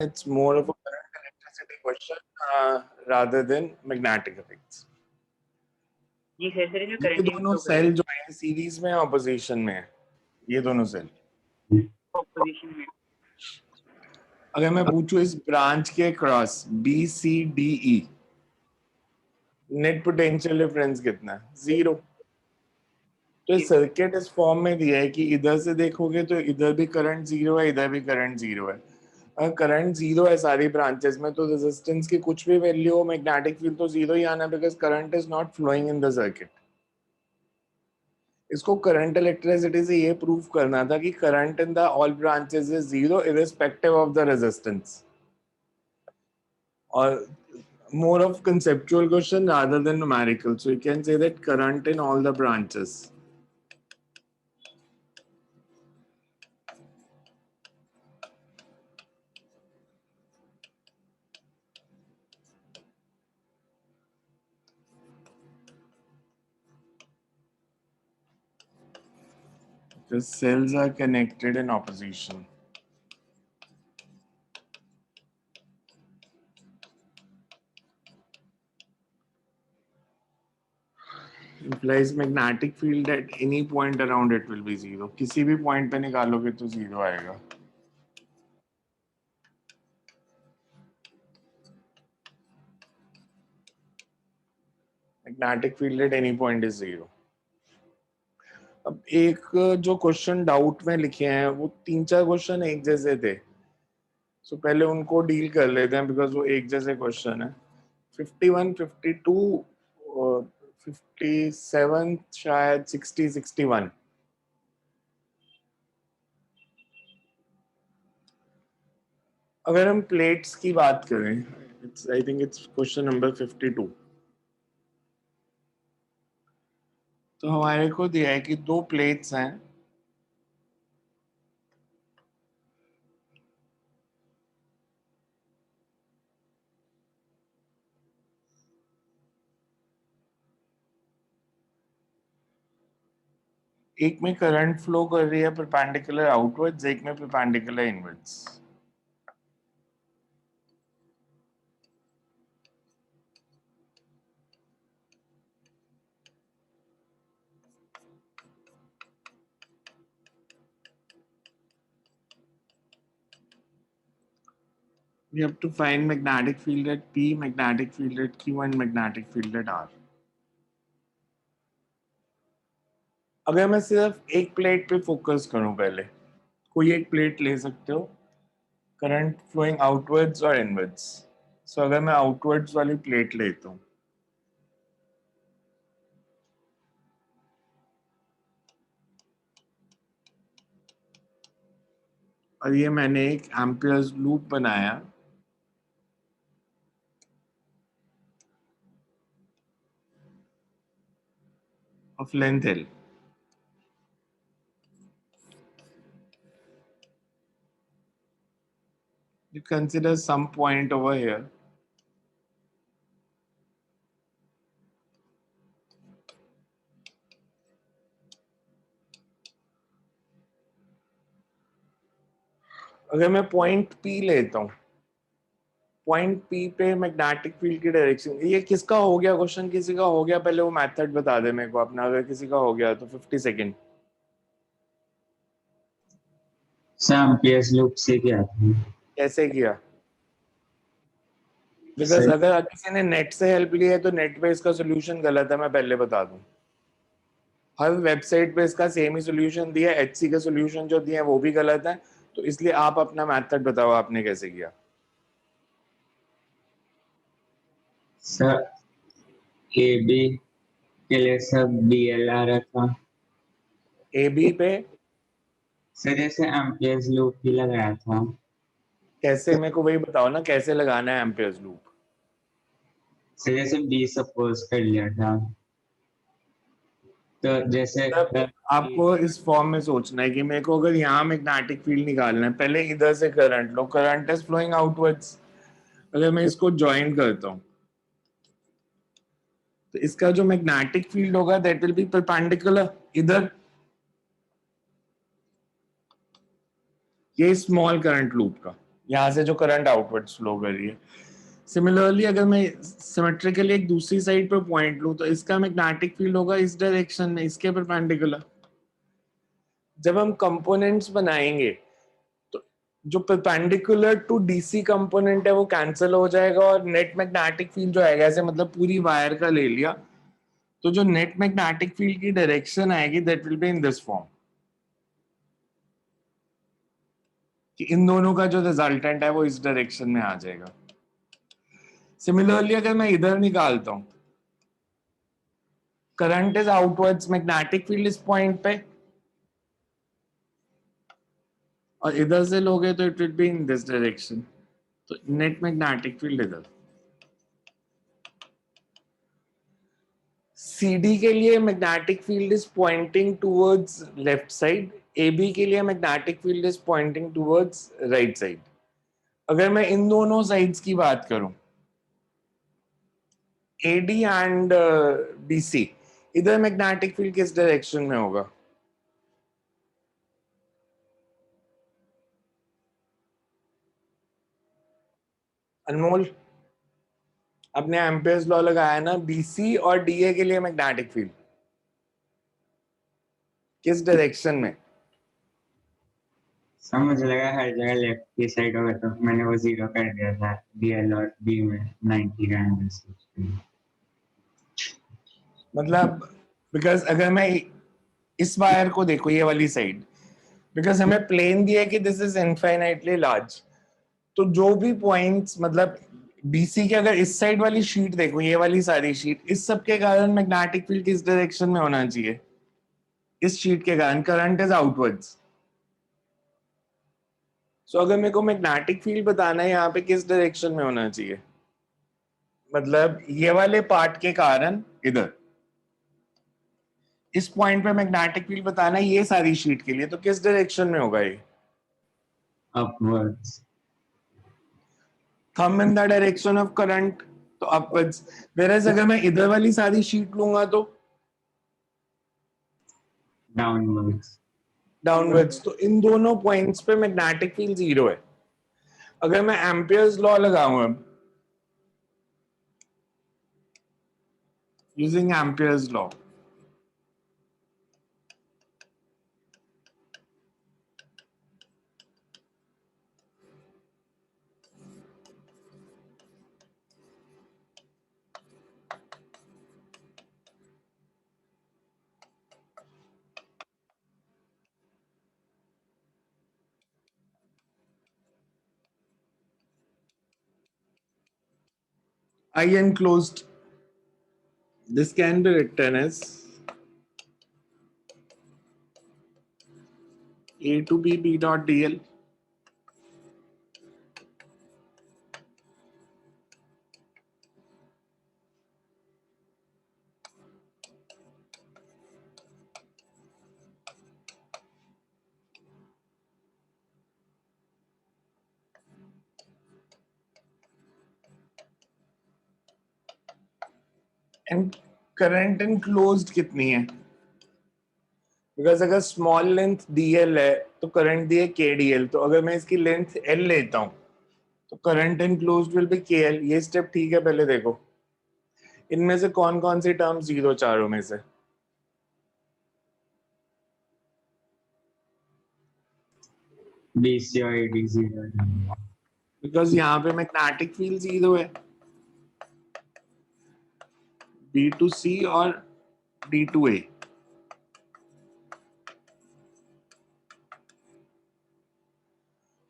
it's more of a current electricity question rather than magnetic effects. Ji sir, sir जो ये current दोनों inflow cell जो है series में ऑपोजिशन में है, ये दोनों सेल। ऑपोजिशन में, अगर मैं पूछूं इस ब्रांच के cross B C D E net potential difference कितना है? 0। तो सर्किट इस फॉर्म में दिया है कि इधर से देखोगे तो इधर भी करंट 0 है, इधर भी करंट 0 है। अगर करंट 0 है सारी ब्रांचेस में तो रेजिस्टेंस की कुछ भी वैल्यू हो, मैग्नेटिक फील्ड तो 0 ही आना, because current is not flowing in the circuit. इसको करंट इलेक्ट्रिसिटी से ये प्रूव करना था कि current in the all branches is 0 irrespective of the resistance, और more of conceptual question rather than numerical. So you can say that current in all the branches. The cells are connected in opposition. Implies magnetic field at any point around it will be 0. किसी भी point पे निकालोगे तो 0 आएगा. Magnetic field at any point is 0. अब एक जो question doubt में लिखे हैं वो 3-4 क्वेश्चन एक जैसे थे, सो पहले उनको डील कर लेते हैं बिकॉज वो एक जैसे क्वेश्चन है। 51, 52, 57, शायद 60, 61। अगर हम प्लेट्स की बात करें, I think it's question number 52। तो हमारे को दिया है कि 2 प्लेट्स हैं, एक में करंट फ्लो कर रही है परपेंडिकुलर आउटवर्ड्स, एक में perpendicular inwards. We have to find magnetic field at P, magnetic field at Q and magnetic field at R. अगर मैं सिर्फ एक प्लेट पे फोकस करूं, पहले कोई एक प्लेट ले सकते हो, करंट फ्लोइंग आउटवर्ड्स और इनवर्ड्स। सो अगर मैं आउटवर्ड्स वाली प्लेट लेता हूं, और ये मैंने एक एम्पियर्स लूप बनाया of length L। You consider some point over here. अगर मैं पॉइंट P लेता हूं, पॉइंट P पे मैग्नेटिक फील्ड की डायरेक्शन, ये किसका हो गया क्वेश्चन? किसी का हो गया? पहले वो मेथड बता दे मेरे को अपना, अगर किसी का हो गया तो 50 सेकेंड। एम्पियर्स लूप से किया था। कैसे किया? बिकॉज अगर किसी ने नेट से हेल्प ली है तो नेट पे इसका सोल्यूशन गलत है, मैं पहले बता दूं। हर वेबसाइट पे इसका सेम ही सोल्यूशन दिया है, HC का सोल्यूशन जो दिया है वो भी गलत है, तो इसलिए आप अपना मेथड बताओ आपने कैसे किया। सर AB के लिए सब DL आ रहा था। AB पे सर जैसे एम्पियर्स लूप ही लगाया था। कैसे, मेरे को वही बताओ ना कैसे लगाना है एम्पियर्स लूप। सर जैसे B सपोज कर लिया था, तो जैसे आपको इस फॉर्म में सोचना है कि मेरे को अगर यहाँ मैग्नेटिक फील्ड निकालना है, पहले इधर से करंट लो, करंट इज फ्लोइंग आउटवर्ड्स। अगर मैं इसको ज्वाइन करता हूँ तो इसका जो मैग्नेटिक फील्ड होगा दैट विल बी परपेंडिकुलर इधर, ये स्मॉल करंट लूप का। यहाँ से जो करंट आउटवर्ड्स फ्लो कर रही है। सिमिलरली अगर मैं सिमेट्रिकली एक दूसरी साइड पर पॉइंट लूं तो इसका मैग्नेटिक फील्ड होगा इस डायरेक्शन में, इसके परपेंडिकुलर। जब हम कंपोनेंट्स बनाएंगे तो जो परपेंडिकुलर टू डीसी कंपोनेंट है वो कैंसिल हो जाएगा और नेट मैग्नेटिक फील्ड जो आएगा, ऐसे मतलब पूरी वायर का ले लिया, तो जो नेट मैग्नेटिक फील्ड की डायरेक्शन आएगी that will be in this form, कि इन दोनों का जो रिजल्टेंट है वो इस डायरेक्शन में आ जाएगा। सिमिलरली अगर मैं इधर निकालता हूं, current is outwards, magnetic field इस पॉइंट पे, और इधर से लोगे तो it will be in this direction, तो नेट मैग्नेटिक फील्ड इधर। CD के लिए magnetic field is pointing towards left side, AB के लिए magnetic field is pointing towards right side. अगर मैं इन दोनों साइड्स की बात करूं, AD एंड BC, इधर मैग्नेटिक फील्ड किस डायरेक्शन में होगा? अनमोल, अपने एम्पियर्स लॉ लगाया ना, BC और DA के लिए मैग्नेटिक फील्ड किस डायरेक्शन में? सब मुझे लगा हर जगह लेफ्ट की साइड होगा, तो मैंने वो 0 कर दिया था DL और B में 90 का एंगल से। मतलब बिकॉज अगर मैं इस वायर को देखो, ये वाली साइड, बिकॉज हमें प्लेन दिया है कि दिस इज इनफाइनाइटली लार्ज, तो जो भी पॉइंट्स मतलब BC के, अगर इस साइड वाली शीट देखो, ये वाली सारी शीट, इस सब के कारण मैग्नेटिक फील्ड किस डायरेक्शन में होना चाहिए? इस शीट के कारण करंट इज आउटवर्ड्स। सो अगर मेरे को मैग्नेटिक फील्ड बताना है यहाँ पे किस डायरेक्शन में होना चाहिए, मतलब ये वाले पार्ट के कारण इधर, इस पॉइंट पे मैग्नेटिक फील्ड बताना है ये सारी शीट के लिए, तो किस डायरेक्शन में होगा ये? Upwards. Thumb in the direction of current, तो अपवर्ड्स। वेरएज अगर मैं इधर वाली सारी शीट लूंगा तो डाउनवर्ड्स। डाउनवर्ड्स। तो इन दोनों पॉइंट्स पे मैग्नेटिक फील्ड 0 है। अगर मैं एम्पियर्स लॉ लगाऊं अब, using Ampere's law, I enclosed, this can be written as A to B, B dot dl, and current enclosed कितनी है? बिकॉज अगर स्मॉल लेंथ dl है तो करंट दी है kdl, तो अगर मैं इसकी लेंथ l लेता हूं तो current enclosed will be kl। ये स्टेप ठीक है, पहले देखो इनमें से कौन कौन सी टर्म 0 चारों में से? BC और AD 0। बिकॉज यहाँ पे मैग्नेटिक फील्ड 0 है, B to C और D to A।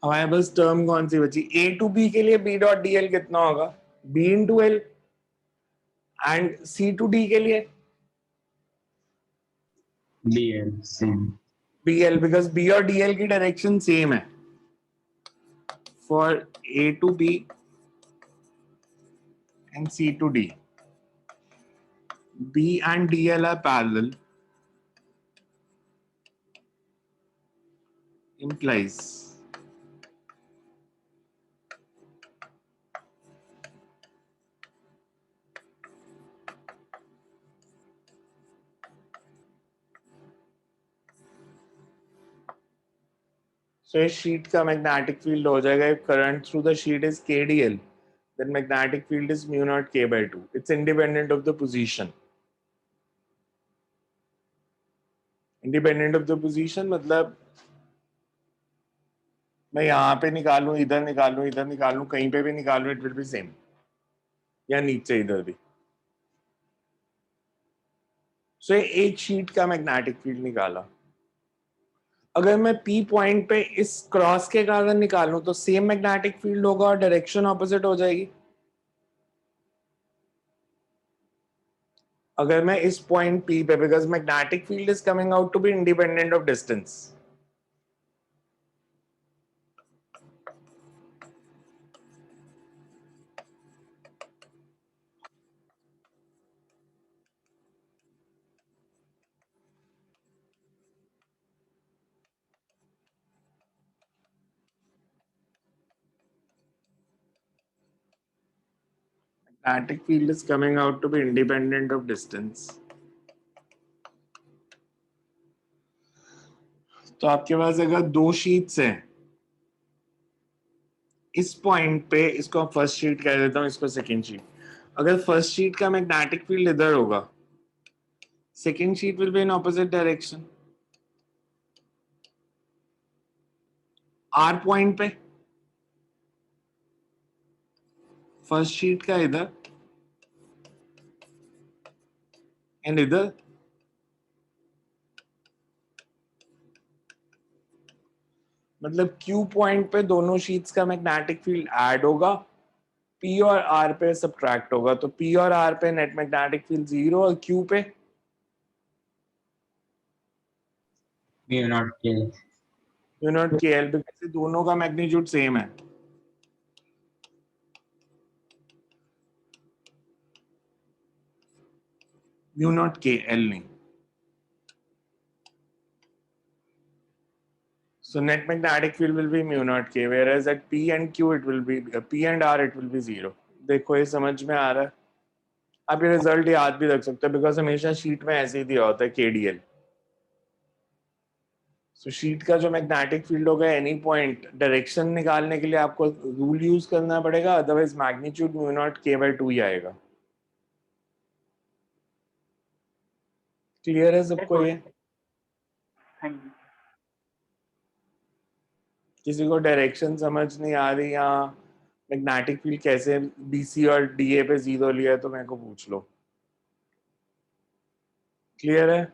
हमारे पास टर्म कौन सी बची? A to B के लिए B डॉट dl कितना होगा? B into L। And C to D के लिए DL same. BL, because B और DL की डायरेक्शन सेम है। For A to B and C to D, B and DL are parallel, implies So इस sheet का magnetic field हो जाएगा, if current through the sheet is KDL, then magnetic field is mu naught K by 2. It's independent of the position. Independent of the position मतलब मैं यहाँ पे निकालूं, इधर निकालूं, इधर निकालूं, कहीं पे भी निकालूं, it will be same. या नीचे इधर भी. So एक शीट का मैग्नेटिक फील्ड निकाला. अगर मैं P पॉइंट पे इस क्रॉस के कारण निकालूं तो सेम मैग्नेटिक फील्ड होगा और डायरेक्शन ऑपोजिट हो जाएगी. अगर मैं इस पॉइंट P पे, because magnetic field is coming out to be independent of distance. Magnetic field is coming out to be independent of distance. तो आपके पास अगर दो शीट्स हैं, इस पॉइंट पे इसको फर्स्ट शीट कह देता हूं, इसको सेकंड शीट. अगर फर्स्ट शीट का मैग्नेटिक फील्ड इधर होगा, second sheet will be in opposite direction. R point पे फर्स्ट शीट का इधर एंड इधर. मतलब Q पॉइंट पे दोनों शीट्स का मैग्नेटिक फील्ड ऐड होगा, P और R पे सब्ट्रैक्ट होगा. तो P और R पे नेट मैग्नेटिक फील्ड 0 और Q पे mu naught K. Mu naught KL, because दोनों का मैग्नीट्यूड सेम है. म्यू नॉट KL नहीं. So net magnetic field will be mu naught K, whereas at P and Q it will be P and R it will be 0. देखो ये समझ में आ रहा है. आप ये रिजल्ट याद भी रख सकते हैं, बिकॉज हमेशा शीट में ऐसे ही दिया होता है KDL. So शीट का जो मैग्नेटिक फील्ड होगा एनी पॉइंट, डायरेक्शन निकालने के लिए आपको रूल यूज करना पड़ेगा, otherwise magnitude mu naught K by 2 ही आएगा. क्लियर है सबको ये? हाँ जी. किसी को डायरेक्शन समझ नहीं आ रही या मैग्नेटिक फील्ड कैसे BC और DA पे 0 लिया है तो मेरे को पूछ लो. क्लियर है?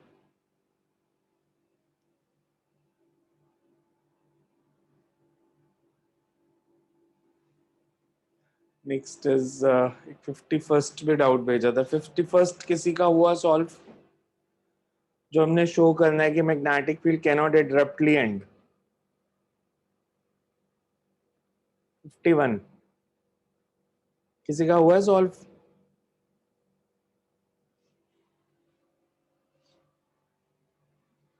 नेक्स्ट इज 51st पे डाउट भेजा था. 51st किसी का हुआ सॉल्व? जो हमने शो करना है कि magnetic field can not abruptly and. 51 किसी का हुआ सॉल्व?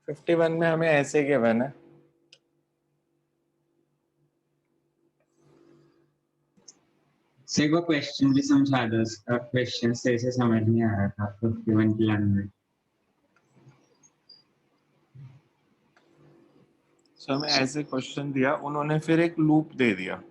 फिफ्टी वन में हमें ऐसे गिवन है. से को क्वेश्चन भी समझा दो. क्वेश्चन से ऐसे समझ नहीं आ रहा था 51 की लैंग्वेज. सो हमें ऐसे क्वेश्चन दिया, उन्होंने फिर एक लूप दे दिया.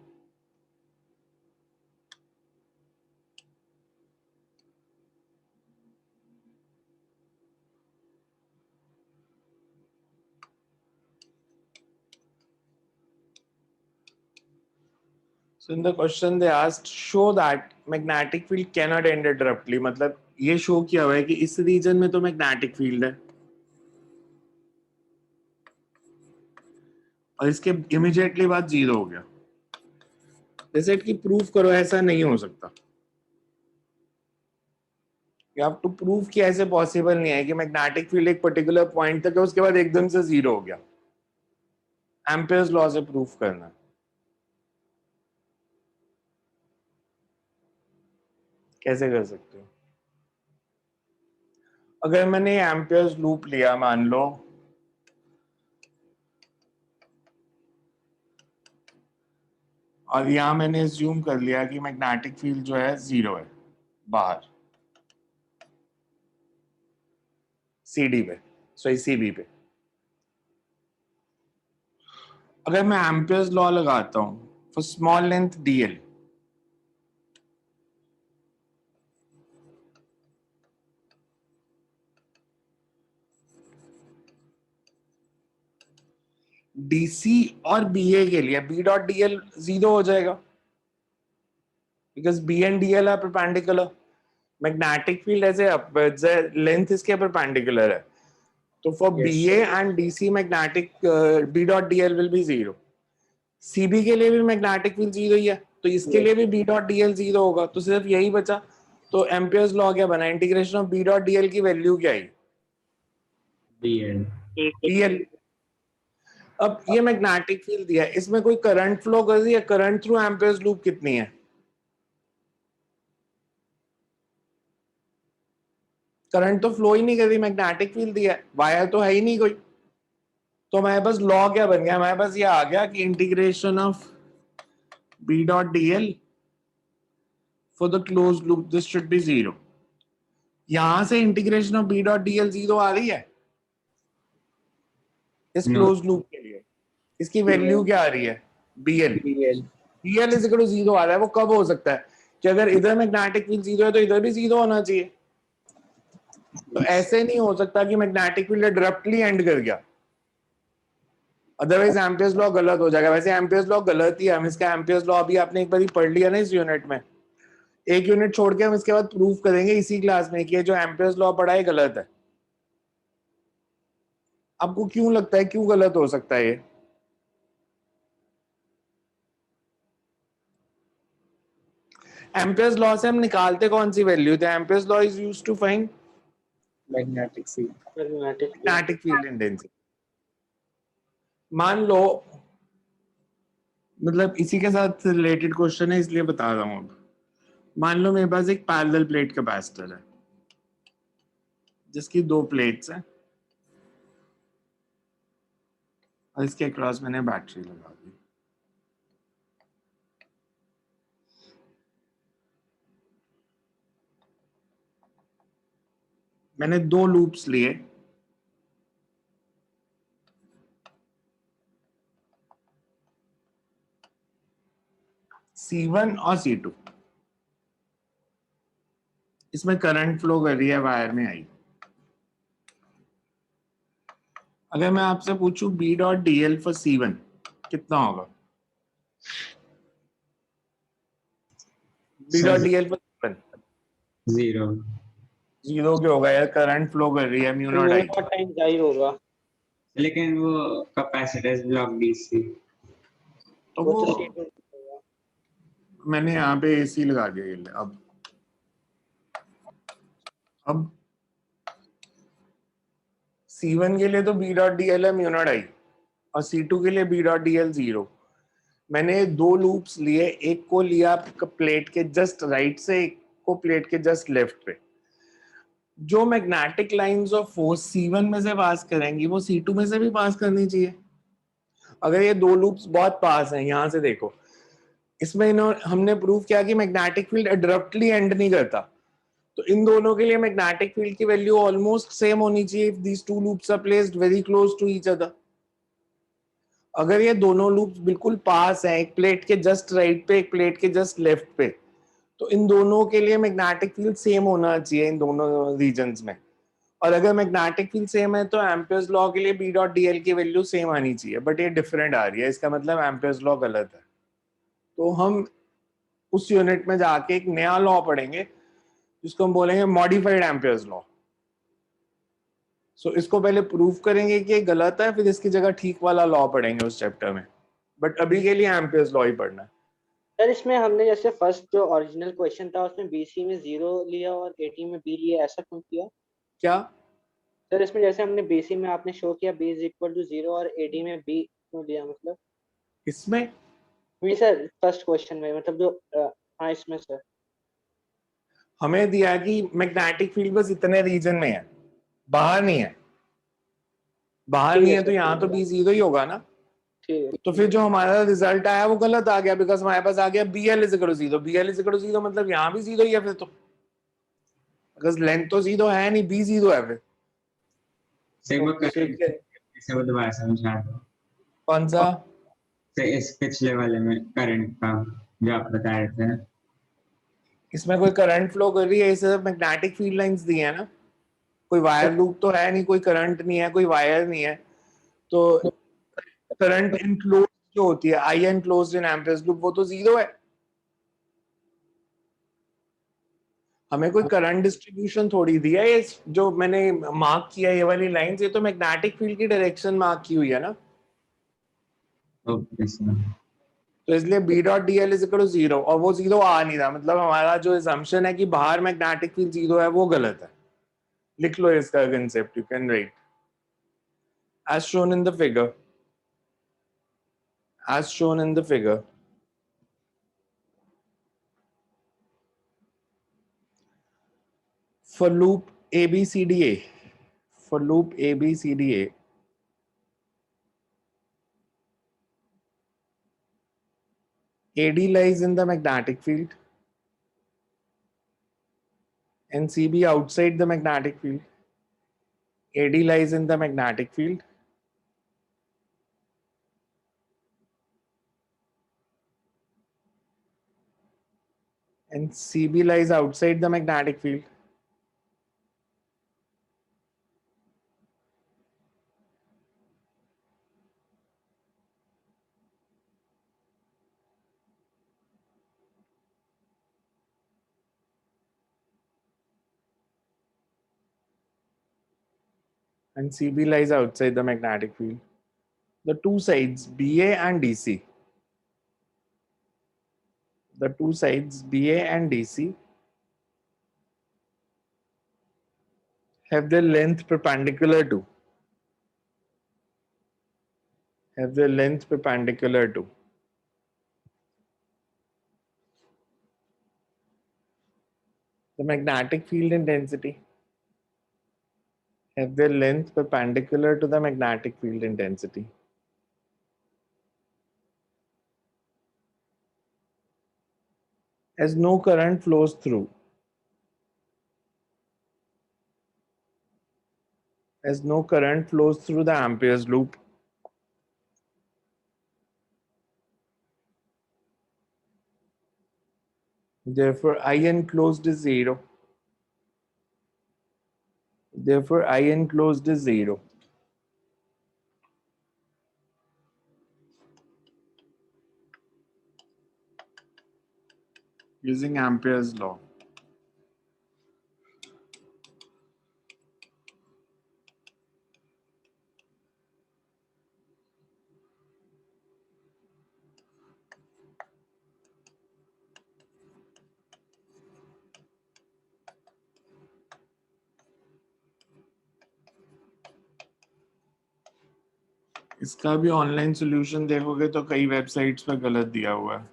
So in the question they asked, show that magnetic field cannot end abruptly. मतलब ये शो किया हुआ है कि इस रीजन में तो मैग्नेटिक फील्ड है और इसके इमीडिएटली बाद 0 हो गया. जैसे कि प्रूफ करो, ऐसा नहीं हो सकता. You have to prove कि ऐसे पॉसिबल नहीं है कि मैग्नेटिक फील्ड एक पर्टिकुलर पॉइंट तक है, उसके बाद एकदम से 0 हो गया. एम्पियर्स लॉ से प्रूफ करना. कैसे कर सकते हो? अगर मैंने एम्पियर्स लूप लिया, मान लो और यहां मैंने अज्यूम कर लिया कि मैग्नेटिक फील्ड जो है 0 है बाहर CD पे, सॉरी CB पे. अगर मैं एम्पियर्स लॉ लगाता हूं for small length DL, DC और बीए के लिए बी डॉट डीएल 0 हो जाएगा because B and DL are perpendicular. Magnetic field ऐसे अपवर्ड्स है, लेंथ इसके परपेंडिकुलर है, तो for Yes, BA sir. And DC magnetic B dot DL will be 0. CB के लिए भी मैग्नेटिक फील्ड 0 ही है, तो इसके लिए भी बी डॉट डीएल 0 होगा. तो सिर्फ यही बचा. तो एम्पियर्स लॉ क्या बना, integration of B dot DL की वैल्यू क्या आई, DL. डीएल. अब ये मैग्नेटिक फील्ड दिया है, इसमें कोई करंट फ्लो कर रही है, करंट थ्रू एम्पियर्स लूप कितनी है, करंट तो फ्लो ही नहीं कर रही, मैग्नेटिक फील्ड दिया है, वायर तो है ही नहीं कोई. तो हमारे पास लॉ क्या बन गया, हमारे पास ये आ गया कि integration of B dot DL for the close loop this should be 0. यहां से integration of B dot DL 0 आ रही है इस No. क्लोज लूप के लिए. इसकी वैल्यू क्या आ रही है, BL. BL is equal to 0 आ रहा है. वो कब हो सकता है कि अगर इधर मैग्नेटिक फील्ड 0 है तो इधर भी 0 होना चाहिए. तो ऐसे नहीं हो सकता कि मैग्नेटिक फील्ड एब्रप्टली एंड कर गया, अदरवाइज एम्पियर्स लॉ गलत हो जाएगा. वैसे एम्पियर्स लॉ गलत ही है, हम इसका एम्पियर्स लॉ अभी आपने एक बार ही पढ़ लिया ना इस यूनिट में. एक यूनिट छोड़ के हम इसके बाद प्रूव करेंगे इसी क्लास में कि ये जो एम्पियर्स लॉ पढ़ा है गलत है. आपको क्यों लगता है क्यों गलत हो सकता है ये, एम्पियर्स लॉ से हम निकालते कौन सी वैल्यू थे, Ampere's law is used to find magnetic field intensity. मान लो, मतलब इसी के साथ रिलेटेड क्वेश्चन है इसलिए बता रहा हूं. अब मान लो मेरे पास एक पैरेलल प्लेट कैपेसिटर है जिसकी 2 प्लेट्स हैं और इसके अक्रॉस मैंने बैटरी लगा दी. मैंने 2 लूप्स लिए, C1 और C2. इसमें करंट फ्लो कर रही है वायर में आई. अगर मैं आपसे पूछूं B dot DL for C1 कितना होगा, B dot DL for C1 0. 0 क्यों होगा यार, करंट फ्लो कर रही है म्यू नॉट आई. टाइम जाहिर होगा, लेकिन वो कैपेसिटेंस ब्लॉक डीसी. तो वो तो वो C2 होगा. मैंने यहाँ पे एसी लगा दिया ये ले. अब C1 के लिए तो बी डॉट डीएल है म्यू नॉट आई और C2 के लिए बी डॉट डीएल 0. मैंने 2 लूप्स लिए, एक को लिया प्लेट के जस्ट राइट से, एक को प्लेट के जस्ट लेफ्ट पे. जो magnetic lines of force C1 में से पास करेंगी वो C2 में से भी पास करनी चाहिए. अगर ये 2 लूप्स बहुत पास हैं, यहां से देखो, इसमें हमने प्रूव किया कि मैग्नेटिक फील्ड एब्रप्टली एंड नहीं करता. तो इन दोनों के लिए मैग्नेटिक फील्ड की वैल्यू ऑलमोस्ट सेम होनी चाहिए if these 2 loops are placed very close to each other. अगर ये दोनों लूप्स बिल्कुल पास हैं, एक प्लेट के जस्ट राइट पे एक प्लेट के जस्ट लेफ्ट पे, तो इन दोनों के लिए मैग्नेटिक फील्ड सेम होना चाहिए इन दोनों रीजन्स में. और अगर मैग्नेटिक फील्ड सेम है तो एम्पियर्स लॉ के लिए बी डॉट डीएल की वैल्यू सेम आनी चाहिए, बट ये डिफरेंट आ रही है, इसका मतलब एम्पियर्स लॉ गलत है. तो हम उस यूनिट में जाके एक नया लॉ पढ़ेंगे जिसको हम बोलेंगे मॉडिफाइड एम्पियर्स लॉ. सो इसको पहले प्रूव करेंगे कि ये गलत है, फिर इसकी जगह ठीक वाला लॉ पढ़ेंगे उस चैप्टर में. बट अभी के लिए एम्पियर्स लॉ ही पढ़ना है. सर इसमें हमने जैसे फर्स्ट जो ओरिजिनल क्वेश्चन था उसमें BC में 0 लिया और AT में B लिया, ऐसा क्यों किया क्या सर? इसमें जैसे हमने BC में आपने शो किया B इज इक्वल टू 0 और AT में B क्यों लिया, मतलब इसमें नहीं सर, फर्स्ट क्वेश्चन में, मतलब जो हाँ इसमें सर हमें दिया कि मैग्नेटिक फील्ड बस इतने रीजन में है, बाहर नहीं है. बाहर ठीक नहीं है है तो सर, यहाँ तो B 0 ही होगा ना. ठीक है. तो फिर जो हमारा रिजल्ट आया वो गलत आ गया बिकॉज हमारे पास आ गया BL is equal to 0. BL is equal to 0 मतलब यहाँ भी 0 ही है फिर तो, बिकॉज लेंथ तो 0 है नहीं, B 0 है फिर. से वो तो फिर करंट से वो दोबारा समझा दो. कौन सा तो इस पिछले वाले में करंट का जो आप बता रहे थे, इसमें कोई करंट फ्लो कर रही है, इसे मैग्नेटिक फील्ड लाइंस दी है ना, कोई वायर लूप तो है नहीं, कोई करंट नहीं है, कोई वायर नहीं है, तो करंट इनक्लोज जो होती है आई एनक्लोज्ड इन एम्पियर्स लूप, वो तो जीरो है। हमें कोई करंट डिस्ट्रीब्यूशन थोड़ी दिया है, ये जो मैंने मार्क किया ये वाली लाइंस, ये तो मैग्नेटिक फील्ड की डायरेक्शन मार्क की हुई है ना, ओके सर। तो इसलिए B dot D L is equal to zero, और वो जीरो आ नहीं रहा, मतलब हमारा जो assumption है कि बाहर मैग्नेटिक फील्ड जीरो है वो गलत है। लिख लो इसका concept, you can write as shown in the figure, as shown in the figure. For loop ABCDA, for loop ABCDA, AD lies in the magnetic field and CB outside the magnetic field. AD lies in the magnetic field and CB lies outside the magnetic field. And CB lies outside the magnetic field. The two sides BA and DC, the two sides BA and DC have their length perpendicular to, have their length perpendicular to the magnetic field intensity, have their length perpendicular to the magnetic field intensity. As no current flows through, as no current flows through the Ampere's loop, therefore I enclosed is zero. Therefore I enclosed is zero. Using Ampere's law. इसका भी online solution देखोगे तो कई websites पर गलत दिया हुआ है।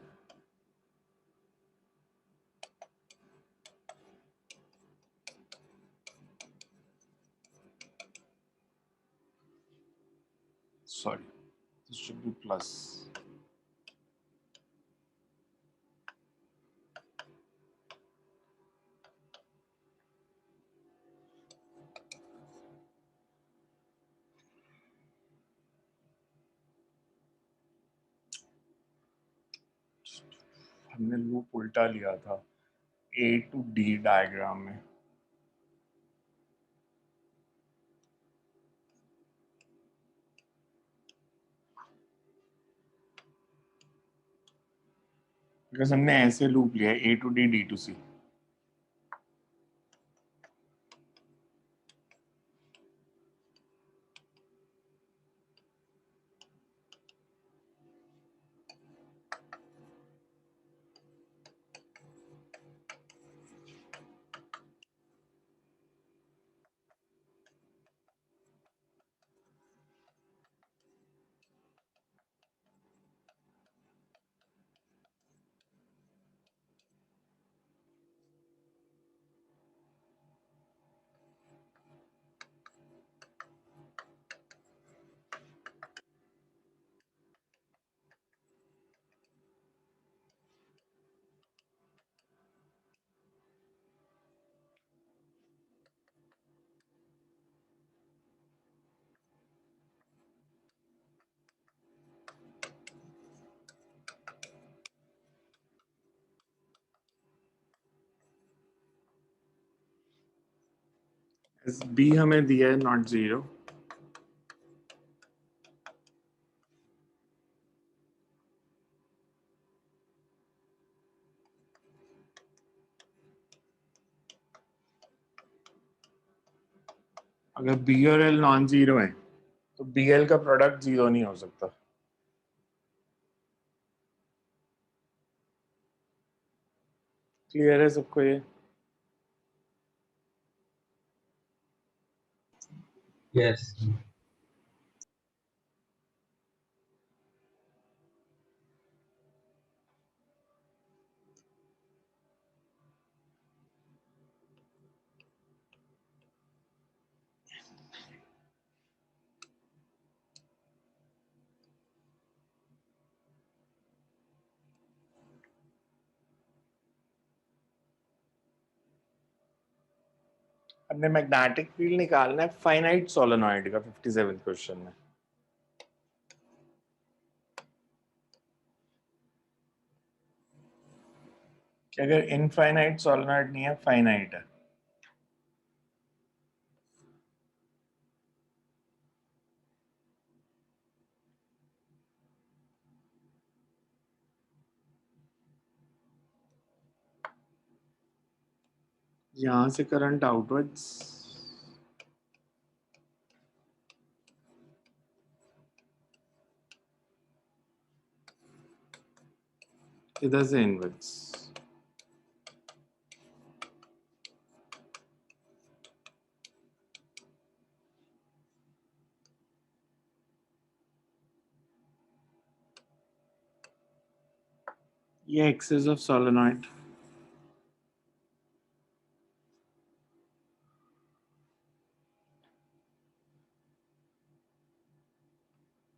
Sorry, this should be plus. हमने लूप उल्टा लिया था A to D डायग्राम में। बिकॉज हमने ऐसे लूप लिया A to D, D to C। B हमें दिया है नॉट जीरो, अगर बी और एल नॉन जीरो है तो बी एल का प्रोडक्ट जीरो नहीं हो सकता। क्लियर है सबको ये? यस। हमने मैग्नेटिक फील्ड निकालना है फाइनाइट सोलेनॉइड का 57 क्वेश्चन में। कि अगर इनफाइनाइट सोलेनॉइड नहीं है, फाइनाइट है, यहां से करंट आउटवर्ड्स, इधर से इनवर्ड्स। ये एक्सेस ऑफ सोलेनॉइड,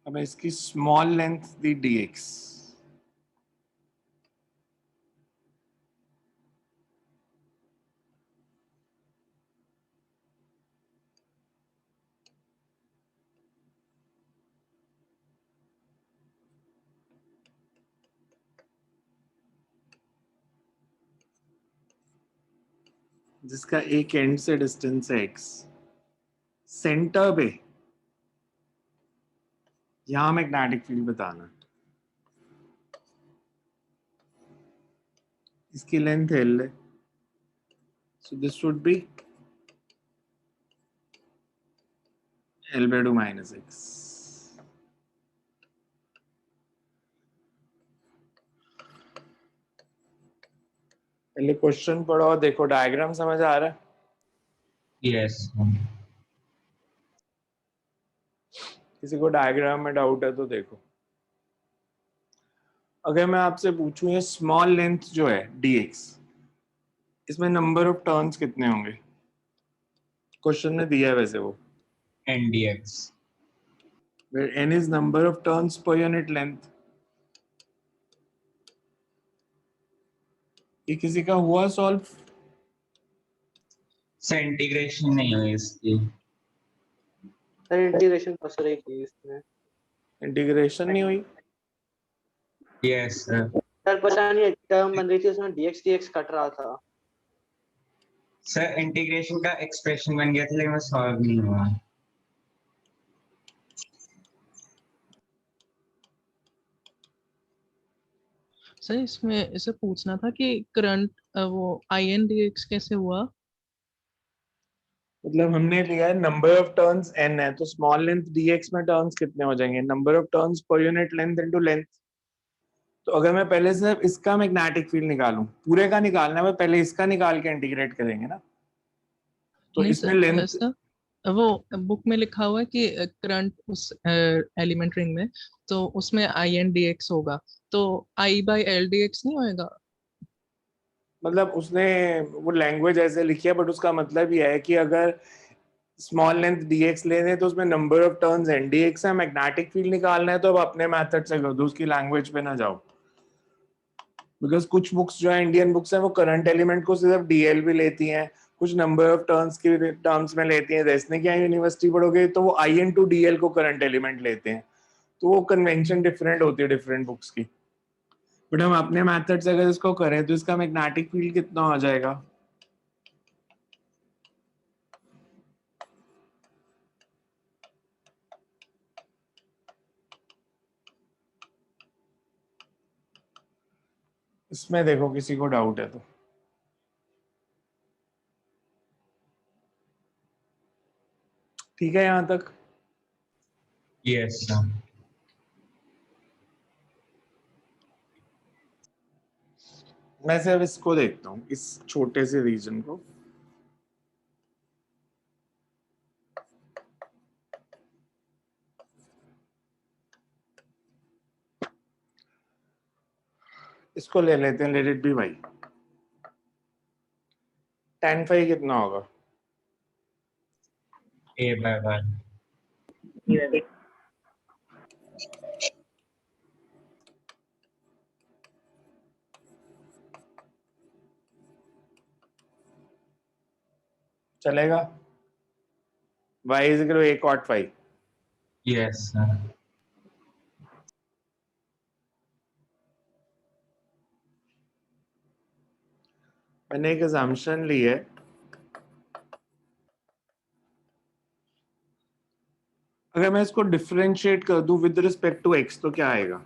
हमें इसकी स्मॉल लेंथ दी dx, जिसका एक एंड से डिस्टेंस है x, सेंटर पे यहां मैग्नेटिक फील्ड बताना है। इसकी लेंथ l है, so this would be l/2 - x। पहले क्वेश्चन पढ़ो और देखो डायग्राम समझ आ रहा है? यस। किसी को डायग्राम में डाउट है तो देखो। अगर मैं आपसे पूछूं ये स्मॉल लेंथ जो है dx, इसमें नंबर ऑफ टर्न्स कितने होंगे? क्वेश्चन में दिया है वैसे वो, NDX। where n is number of turns per unit length। ये किसी का हुआ सॉल्व? सर इंटीग्रेशन नहीं हुई इसकी। सर इंटीग्रेशन फंस रही थी इसमें। इंटीग्रेशन नहीं हुई? Yes sir. सर पता नहीं टर्म बन रही थी उसमें dx dx कट रहा था। सर इंटीग्रेशन का एक्सप्रेशन बन गया था लेकिन वो सॉल्व नहीं हुआ। सर इसमें इसे पूछना था कि करंट वो INDX कैसे हुआ? मतलब हमने लिया है नंबर ऑफ टर्न्स n है, तो स्मॉल लेंथ dx में टर्न्स कितने हो जाएंगे? नंबर ऑफ टर्न्स पर यूनिट लेंथ इनटू लेंथ। तो अगर मैं पहले से इसका मैग्नेटिक फील्ड निकालूं, पूरे का निकालना है, पहले इसका निकाल के इंटीग्रेट करेंगे ना। तो नहीं इसमें सर, लेंथ, ऐसा वो बुक में लिखा हुआ है कि करंट उस एलिमेंट रिंग में, तो उसमें INDX होगा, तो I/LDX नहीं होएगा? मतलब उसने वो लैंग्वेज ऐसे लिखी है, बट उसका मतलब ये है कि अगर स्मॉल लेंथ dx लेने तो उसमें नंबर ऑफ टर्न्स ndx है, मैग्नेटिक फील्ड निकालना है तो अब अपने मेथड से कर दो, उसकी लैंग्वेज पे ना जाओ। बिकॉज कुछ बुक्स जो है इंडियन बुक्स हैं वो करंट एलिमेंट को सिर्फ dl भी लेती हैं, कुछ नंबर ऑफ टर्न्स की टर्म्स में लेती हैं। जैसे कि यूनिवर्सिटी पढ़ोगे तो वो in/dl को करंट एलिमेंट लेते हैं, तो वो कन्वेंशन डिफरेंट होती है डिफरेंट बुक्स की। बट हम अपने मेथड से अगर इसको करें तो इसका मैग्नेटिक फील्ड कितना हो जाएगा? इसमें देखो किसी को डाउट है तो ठीक है यहाँ तक। Yes, sir. मैं सिर्फ इसको देखता हूँ, इस छोटे से रीजन को। इसको ले लेते हैं, लेट इट बी भाई। tan phi कितना होगा? A by 1. चलेगा? y is equal to a cot phi। Yes, sir. मैंने एक assumption ली है, अगर मैं इसको डिफरेंशिएट कर दूं विद रिस्पेक्ट टू x तो क्या आएगा?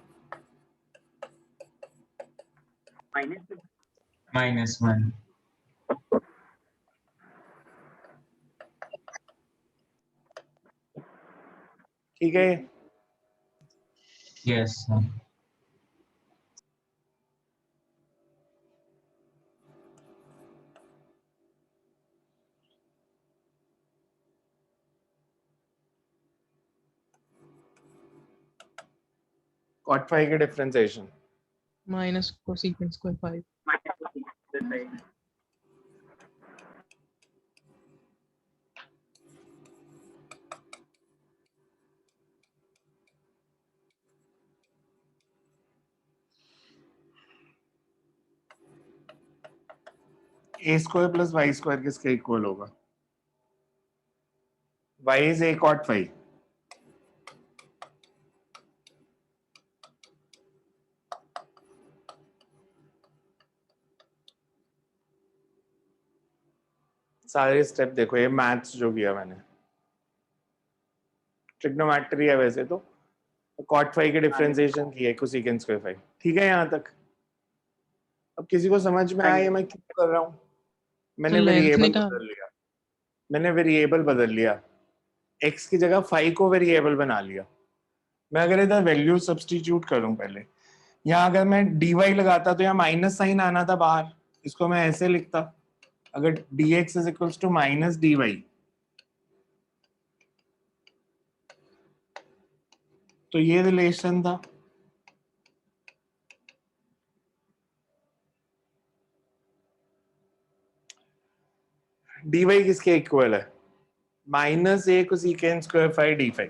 -1. ठीक है? Yes, sir. cot phi के differentiation minus cosecant square 5। a square plus y square किसके इक्वल होगा? y is a cot phi। सारे स्टेप देखो, ये मैथ्स जो किया मैंने, ट्रिग्नोमेट्री है वैसे तो cot phi के डिफरेंशिएशन की है कोसेकेंट स्क्वायर phi। ठीक है यहाँ तक? अब किसी को समझ में आया मैं क्यों कर रहा हूँ? मैंने तो लेंथ वेरिएबल निकाल। बदल लिया, मैंने वेरिएबल बदल लिया, x की जगह phi को वेरिएबल बना लिया। मैं अगर इधर वैल्यू सब्स्टिट्यूट करूं पहले, यहाँ अगर मैं dy लगाता तो यहाँ माइनस साइन आना था बाहर, इसको मैं ऐसे लिखता, अगर dx is equals to minus dy, तो ये रिलेशन था। dy किसके इक्वल है? Minus a cosecant square phi d phi।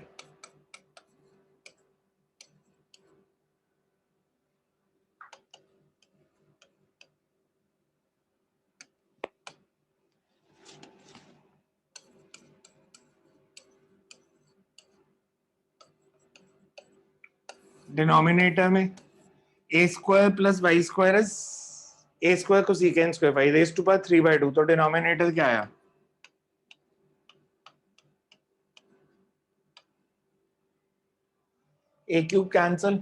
Denominator में a square plus y square is a square cosecant square phi raise to power 3/2, तो denominator क्या आया? a cube cancel,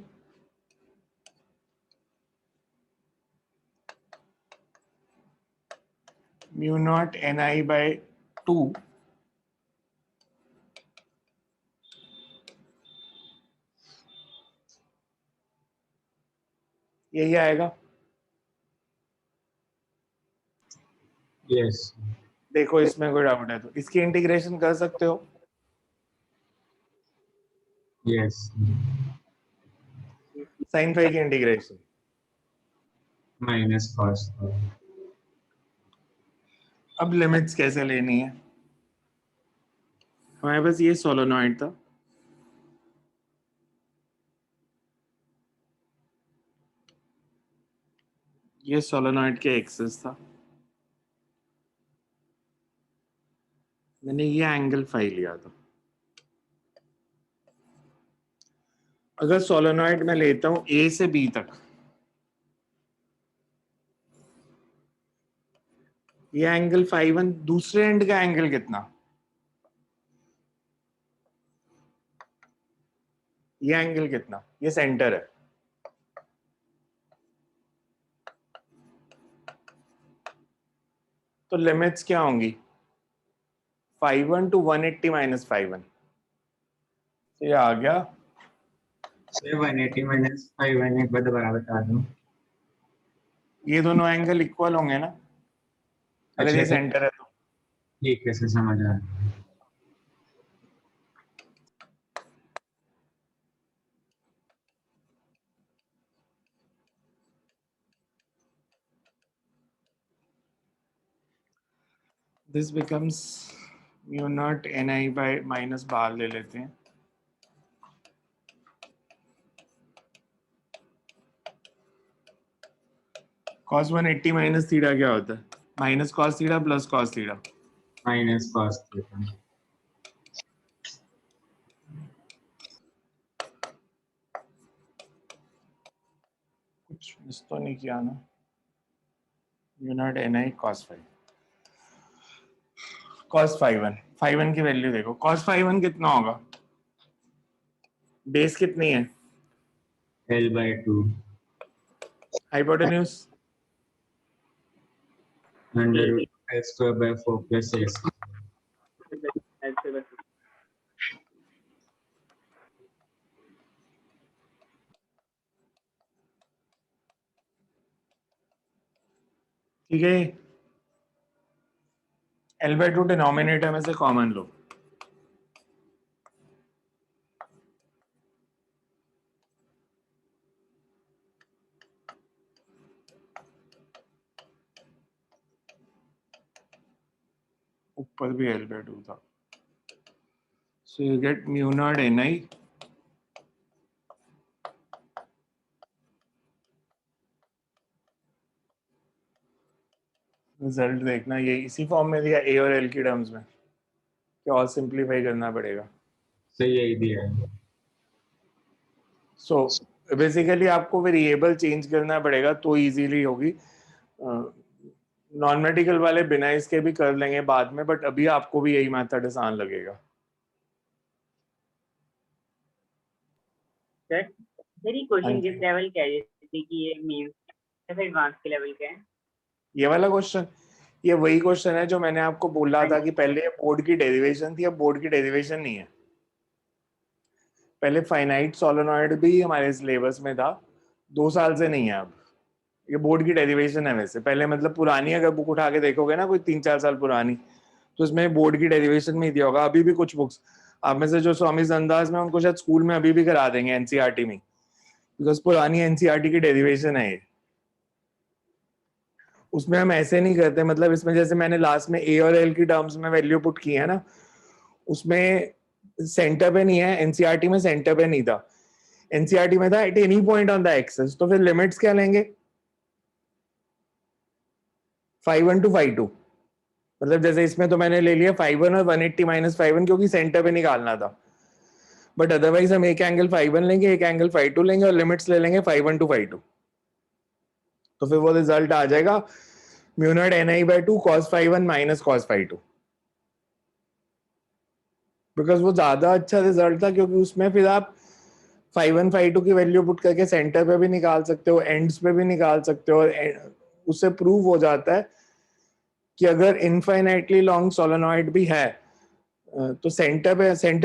mu naught ni by 2 यही आएगा। Yes. देखो इसमें कोई doubt है तो इसकी इंटीग्रेशन कर सकते हो। Yes. साइन फाई की इंटीग्रेशन Minus cos phi. अब लिमिट्स कैसे लेनी है? हमारे पास ये सोलोनॉइड था, ये सोलोनॉइड के एक्सिस था, मैंने ये एंगल फाई लिया था। अगर सोलोनॉइड में लेता हूं ए से बी तक, ये एंगल फाई 1, दूसरे एंड का एंगल कितना? ये एंगल कितना? ये सेंटर है, तो लिमिट्स क्या होंगी 5-1 to 180 minus 5-1, तो ये आ गया सर 180 माइनस 5 एक बार दोबारा बता दूं। ये दोनों एंगल इक्वल होंगे ना अगर अच्छा ये तो सेंटर है तो। ठीक है सर, समझ आ रहा है। This becomes mu naught ni bye minus बाहर ले लेते हैं, cos 180 माइनस थीटा क्या होता है minus cos theta plus cos theta. Minus cos theta. कुछ मिस तो नहीं किया ना, mu naught ni cos 5 cos 5-1 की वैल्यू देखो cos 5-1 कितना होगा, बेस कितनी है L/2 हाइपोटेन्यूज √L²/4 + a²। ठीक है। L/2 डिनोमिनेटर में से कॉमन लो, ऊपर भी L/2 था, so you get mu naught ni result देखना, ये इसी फॉर्म में दिया a और l की टर्म्स में, क्या और सिंप्लीफाई करना पड़ेगा। सर यही दिया है। सो बेसिकली आपको वेरिएबल चेंज करना पड़ेगा तो इजीली होगी, नॉन मेडिकल वाले बिना इसके भी कर लेंगे बाद में, बट अभी आपको भी यही मेथड आसान लगेगा। सर मेरी हाँ क्वेश्चन जी। किस लेवल का है, जैसे कि ये मेंस या फिर एडवांस के लेवल का है? ये वाला क्वेश्चन, ये वही क्वेश्चन है जो मैंने आपको बोला था कि पहले बोर्ड की डेरिवेशन थी, अब बोर्ड की डेरिवेशन नहीं है। पहले फाइनाइट सोलेनॉइड भी हमारे सिलेबस में था, 2 साल से नहीं है अब, ये बोर्ड की डेरिवेशन है। वैसे पहले मतलब पुरानी अगर बुक उठा के देखोगे ना कोई 3-4 साल पुरानी, तो इसमें बोर्ड की डेरिवेशन में ही दिया होगा। अभी भी कुछ बुक्स आप में से जो स्वामी संदास में, उनको शायद स्कूल में अभी भी करा देंगे एनसीईआरटी में, बिकॉज पुरानी एनसीईआरटी की डेरिवेशन है ये। उसमें हम ऐसे नहीं करते, मतलब इसमें जैसे मैंने लास्ट में ए और एल की टर्म्स में वैल्यू पुट की है ना, उसमें सेंटर पे नहीं है, एनसीईआरटी में सेंटर पे नहीं था, एनसीईआरटी में था at any point on the axis. तो फिर लिमिट्स क्या लेंगे 5-1 to 5-2, मतलब जैसे इसमें तो मैंने ले लिया 5-1 और 180 माइनस 5-1 क्योंकि सेंटर पे निकालना था, बट अदरवाइज हम एक एंगल 5-1 लेंगे, एक एंगल 5-2 लेंगे और लिमिट्स ले लेंगे 5-1 to 5-2। तो फिर वो रिजल्ट आ जाएगा mu naught ni/2 cos 5-1 minus cos 5-2, because वो ज्यादा अच्छा रिजल्ट था क्योंकि उसमें फिर आप 5-1 5-2 की वैल्यू पुट करके सेंटर पे भी निकाल सकते हो, एंड्स पे भी निकाल सकते हो, और उससे प्रूव हो जाता है कि अगर इनफाइनाइटली लॉन्ग सोलेनॉइड भी है तो सेंटर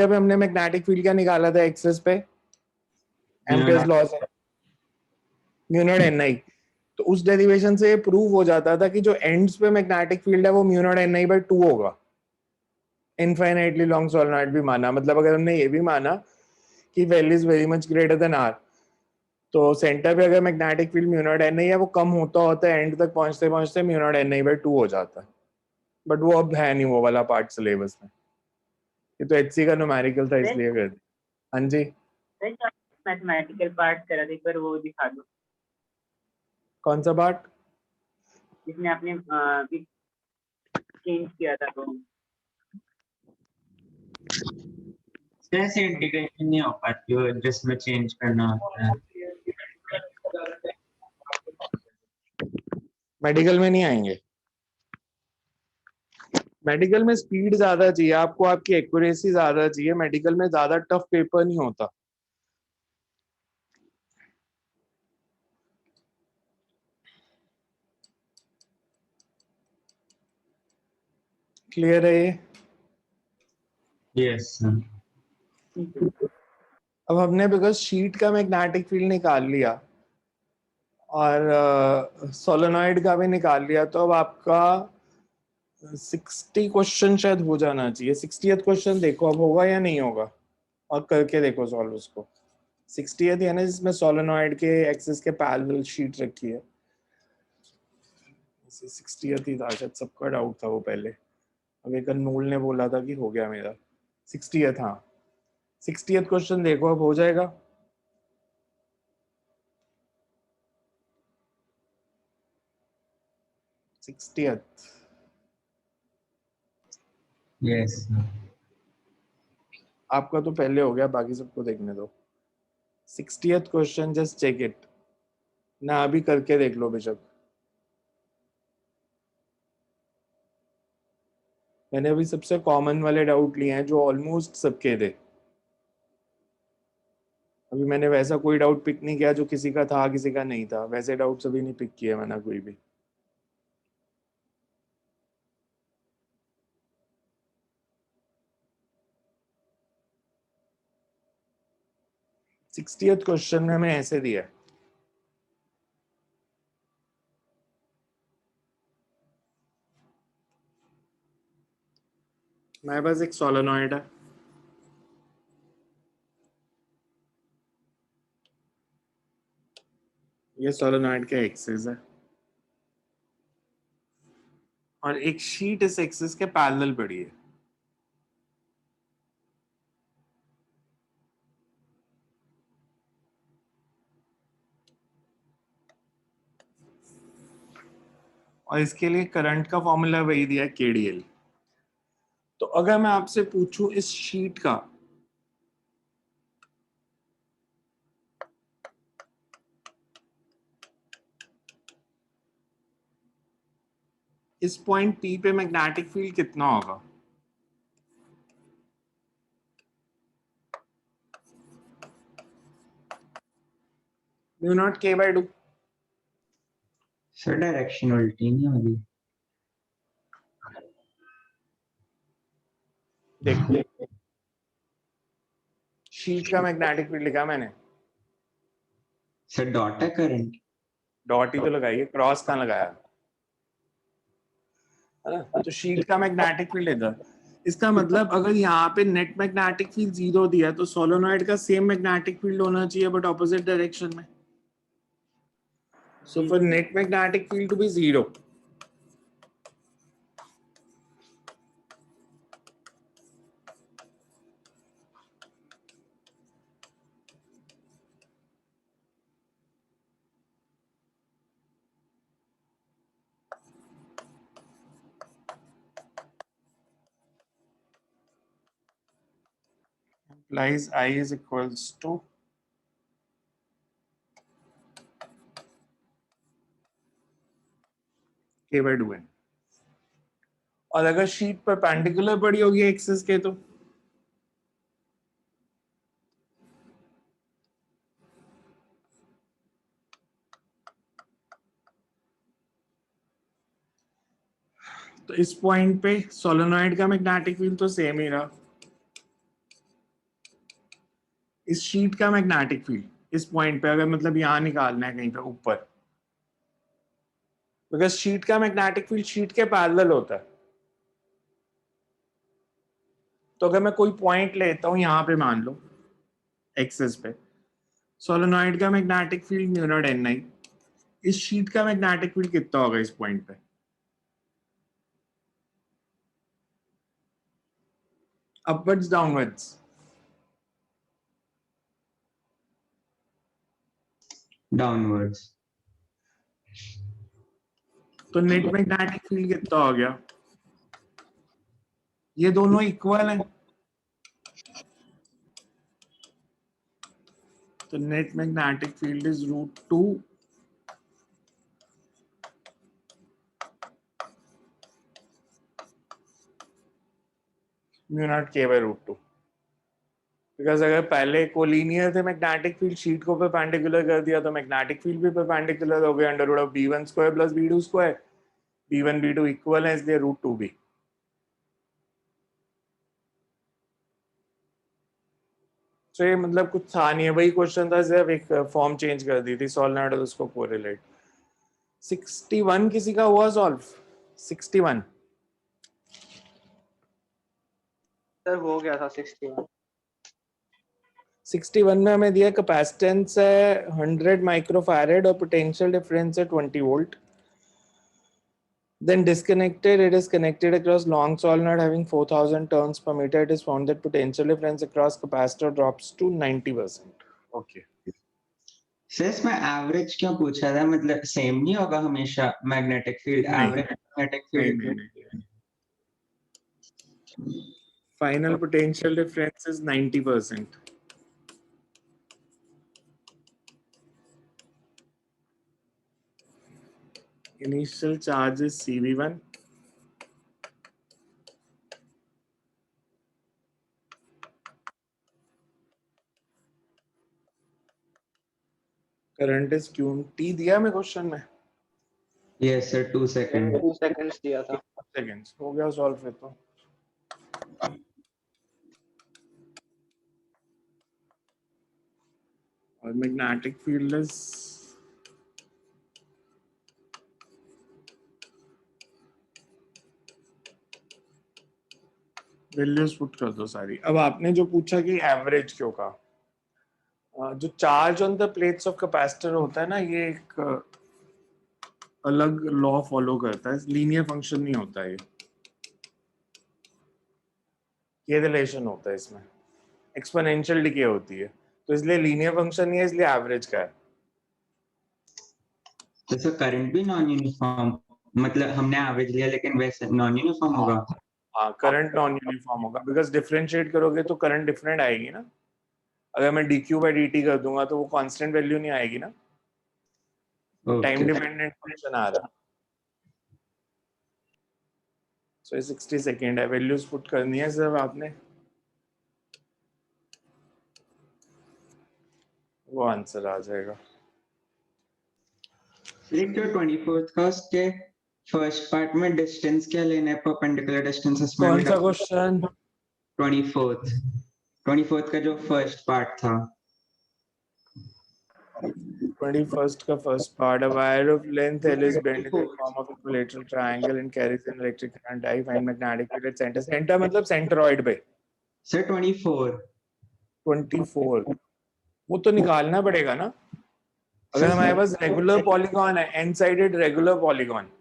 पे हमने मैग्नेटिक फील्ड क्या निकाला था एक्सेस पे, एम्पियर्स लॉ से म्यू नॉट ni। तो उस डेरिवेशन से प्रूव हो जाता था कि जो एंड्स पे मैग्नेटिक फील्ड है वो म्यू नॉट ni/2 होगा, इनफाइनाइटली लॉन्ग सोलेनॉइड भी माना। मतलब अगर हमने ये भी माना कि well is very much greater than R, तो सेंटर पे अगर magnetic field mu naught ni है, वो कम होता होता है एंड तक पहुंचते पहुंचते म्यू नॉट ni/2 हो जाता है, बट वो अब है नहीं वो वाला पार्ट सिलेबस में। ये तो एचसी का न्यूमेरिकल था इसलिए कर दिया। हाँ जी, सर मैथमेटिकल पार्ट करा था, एक बार वो दिखा दो कौन सा पार्ट? जिसमें आपने चेंज किया था वो। सर ऐसे इंटीग्रेशन नहीं हो पाती हो जिसमें चेंज करना होता है। मेडिकल में नहीं आएंगे, मेडिकल में स्पीड ज्यादा चाहिए आपको, आपकी एक्यूरेसी ज्यादा चाहिए, मेडिकल में ज्यादा टफ पेपर नहीं होता। क्लियर है ये? Yes sir. अब हमने बिकॉज शीट का मैग्नेटिक फील्ड निकाल लिया और सोलेनॉइड का भी निकाल लिया, तो अब आपका 60 क्वेश्चन शायद हो जाना चाहिए। 60th क्वेश्चन देखो अब होगा या नहीं होगा, और करके देखो सॉल्व उसको। 60th यानी जिसमें सोलेनॉइड के एक्सिस के पैरेलल शीट रखी है। 60th ही था शायद, सबका डाउट था वो पहले। अब एक अनमोल ने बोला था कि हो गया मेरा। 60th, हाँ 60th क्वेश्चन देखो अब हो जाएगा। Yes sir. आपका तो पहले हो गया, बाकी सबको देखने दो। 60th question, just check it ना, अभी करके देख लो बेशक। मैंने अभी सबसे कॉमन वाले डाउट लिए हैं जो ऑलमोस्ट सबके थे। अभी मैंने वैसा कोई डाउट पिक नहीं किया जो किसी का था किसी का नहीं था, वैसे डाउट अभी नहीं पिक किए मैंने कोई भी। सिक्सटीएथ क्वेश्चन में हमें ऐसे दिया है, मेरे पास एक सोलेनॉइड है, ये सोलेनॉइड के एक्सिस है, और एक शीट इस एक्सिस के पैरेलल पड़ी है। और इसके लिए करंट का फॉर्मूला वही दिया है, KDL। तो अगर मैं आपसे पूछूं इस शीट का इस पॉइंट P पे मैग्नेटिक फील्ड कितना होगा, mu naught K/2। Sir direction उल्टी नहीं होगी? देखो शीट का मैग्नेटिक फील्ड लिखा मैंने, सर डॉट है करंट? डॉट ही तो लगाइए, क्रॉस कहाँ लगाया है ना। तो शीट का मैग्नेटिक फील्ड इधर, इसका मतलब अगर यहाँ पे नेट मैग्नेटिक फील्ड 0 दिया तो सोलेनॉइड का सेम मैग्नेटिक फील्ड होना चाहिए बट ऑपोजिट डायरेक्शन में। So for net magnetic field to be 0, implies I is equals to K/2n। और अगर शीट परपेंडिकुलर पड़ी होगी एक्सिस के तो इस पॉइंट पे सोलेनॉइड का मैग्नेटिक फील्ड तो सेम ही रहा। इस शीट का मैग्नेटिक फील्ड इस पॉइंट पे अगर मतलब यहां निकालना है कहीं पे ऊपर, बिकॉज शीट का मैग्नेटिक फील्ड शीट के पैरेलल होता है। तो अगर मैं कोई पॉइंट लेता हूं यहां पे, मान लो एक्सिस पे, सोलेनॉइड का magnetic field mu naught Ni, इस शीट का मैग्नेटिक फील्ड कितना होगा इस पॉइंट पे, अपवर्ड्स डाउनवर्ड्स, डाउनवर्ड्स। तो नेट मैग्नेटिक फील्ड कितना हो गया, ये दोनों इक्वल हैं, तो net magnetic field is √2 mu naught K/√2। Because अगर पहले कोलिनियर थे मैग्नेटिक फील्ड, शीट को परपेंडिकुलर कर दिया तो मैग्नेटिक फील्ड भी परपेंडिकुलर हो गया, √(b1² + b2²। b1 b2 equal है इसलिए √2b। तो ये मतलब कुछ था नहीं है, वही क्वेश्चन था, सिर्फ एक फॉर्म चेंज कर दी थी, सोलेनॉइड उसको कोरिलेट। 61 किसी का हुआ सॉल्व? 61 सर हो गया था 61। 61 में हमें दिया कैपेसिटेंस है 100 माइक्रोफैरेड और पोटेंशियल डिफरेंस है 20 volt. Then disconnected, it is connected across long solenoid having 4000 turns per meter. It is found that potential difference across capacitor drops to 90%. Okay. Sir इसमें एवरेज क्यों पूछा था? मतलब सेम नहीं होगा हमेशा मैग्नेटिक फील्ड? नहीं। एवरेज मैग्नेटिक नहीं, फील्ड नहीं, नहीं. Final potential difference is 90%. Initial charge is CV1. Current is QT दिया मैं क्वेश्चन में? यस सर 2 सेकंड 2 सेकंड्स दिया था। सेकंड्स हो गया सॉल्व फिर तो। और magnetic field is values put कर दो सारी। अब आपने जो पूछा कि एवरेज क्यों का, जो charge on the plates of capacitor होता है ना, ये एक अलग लॉ फॉलो करता है, लीनियर फंक्शन नहीं होता है ये रिलेशन होता है इसमें, एक्सपोनेंशियल डिके होती है, तो इसलिए लीनियर फंक्शन नहीं है, इसलिए एवरेज का है। तो सर करंट भी नॉन यूनिफॉर्म, मतलब हमने एवरेज लिया लेकिन वैसे नॉन यूनिफॉर्म होगा? हाँ, करंट नॉन यूनिफॉर्म होगा, बिकॉज डिफरेंशिएट करोगे तो करंट डिफरेंट आएगी ना। अगर मैं dq by dt कर दूंगा तो वो कांस्टेंट वैल्यू नहीं आएगी ना, टाइम ओके डिपेंडेंट फंक्शन आ रहा है। सो ये 60 सेकेंड है, वैल्यूज पुट करनी है सिर्फ आपने, वो आंसर आ जाएगा। एक जो 24th का उसके फर्स्ट पार्ट में डिस्टेंस क्या लेना है, परपेंडिकुलर डिस्टेंस इसमें कौन भी सा क्वेश्चन? 24th का जो फर्स्ट पार्ट था। 21st का first part, a wire of length L is bent in the form of equilateral triangle and carries an electric current I. Find magnetic field at center. Center मतलब centroid पे। Sir 24 24 वो तो निकालना पड़ेगा ना। अगर हमारे पास रेगुलर पॉलीगॉन है, n sided regular polygon,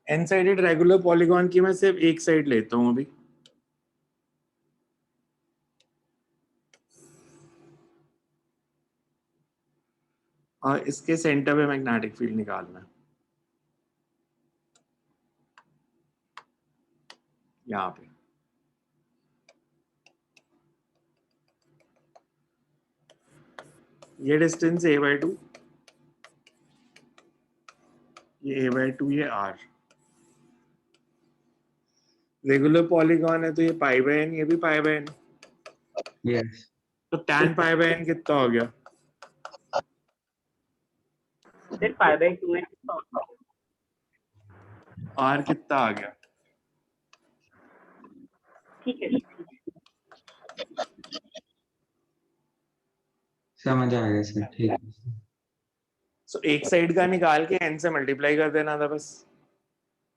n sided regular polygon की मैं सिर्फ एक साइड लेता हूँ अभी, और इसके सेंटर पे मैग्नेटिक फील्ड निकालना है, यहाँ पे। ये डिस्टेंस a/2, ये a/2, ये r। रेगुलर पॉलीगॉन है तो ये π/n, ये भी π/n, यस तो tan π/n कितना हो गया? फिर 5/2 है। r कितना आ गया? ठीक है। समझ आ गया सर, ठीक है। सो एक साइड का निकाल के n से मल्टीप्लाई कर देना था बस,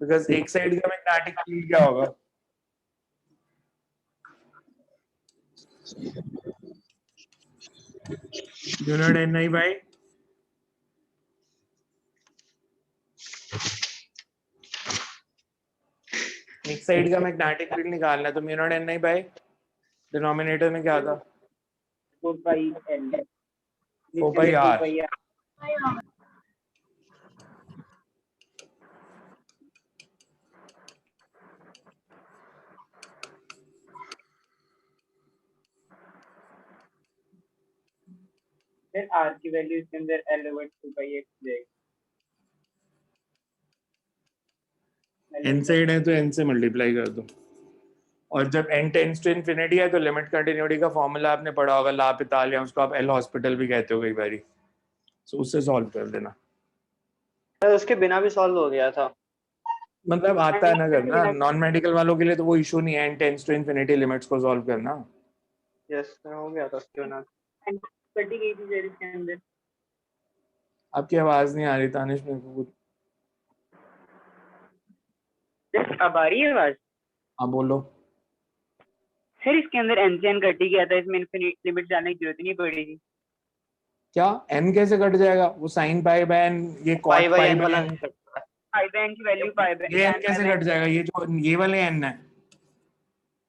बिकॉज एक साइड का मैग्नेटिक फील्ड क्या होगा? यूनिट ni बाय एक साइड का मैग्नेटिक फील्ड निकालना है तो म्यू ni बाय डिनोमिनेटर में क्या था? 4πL 4πr। 4πR। फिर R की वैल्यू इसके अंदर L/2πx जाएगी। n साइड है तो n से मल्टीप्लाई कर दो, और जब n टेंड्स टू इंफिनिटी है तो लिमिट कंटिन्यूटी का फॉर्मूला आपने पढ़ा होगा, ला पिताल, या उसको आप एल हॉस्पिटल भी कहते हो कई बारी, सो उससे सॉल्व कर देना। सर उसके बिना भी सॉल्व हो गया था। मतलब आता है ना करना, नॉन मेडिकल वालों के लिए तो वो इशू नहीं है, n tends to infinity limits को सॉल्व करना। यस हो गया था क्यों ना। कटी गई थी सर इसके अंदर। आपकी आवाज नहीं आ रही तानिश मेरे को। सर अब आ रही है आवाज? हाँ बोलो। सर इसके अंदर n से n कट ही गया था, इसमें इनफिनिट लिमिट जाने की जरूरत ही नहीं पड़ेगी। क्या n कैसे कट जाएगा? वो sin पाई बाय n, ये cos pi by pi n by वाला n, नहीं कटता है। पाई बाय n की वैल्यू पाई बाय ये n कैसे कट जाएगा? ये जो ये वाले n है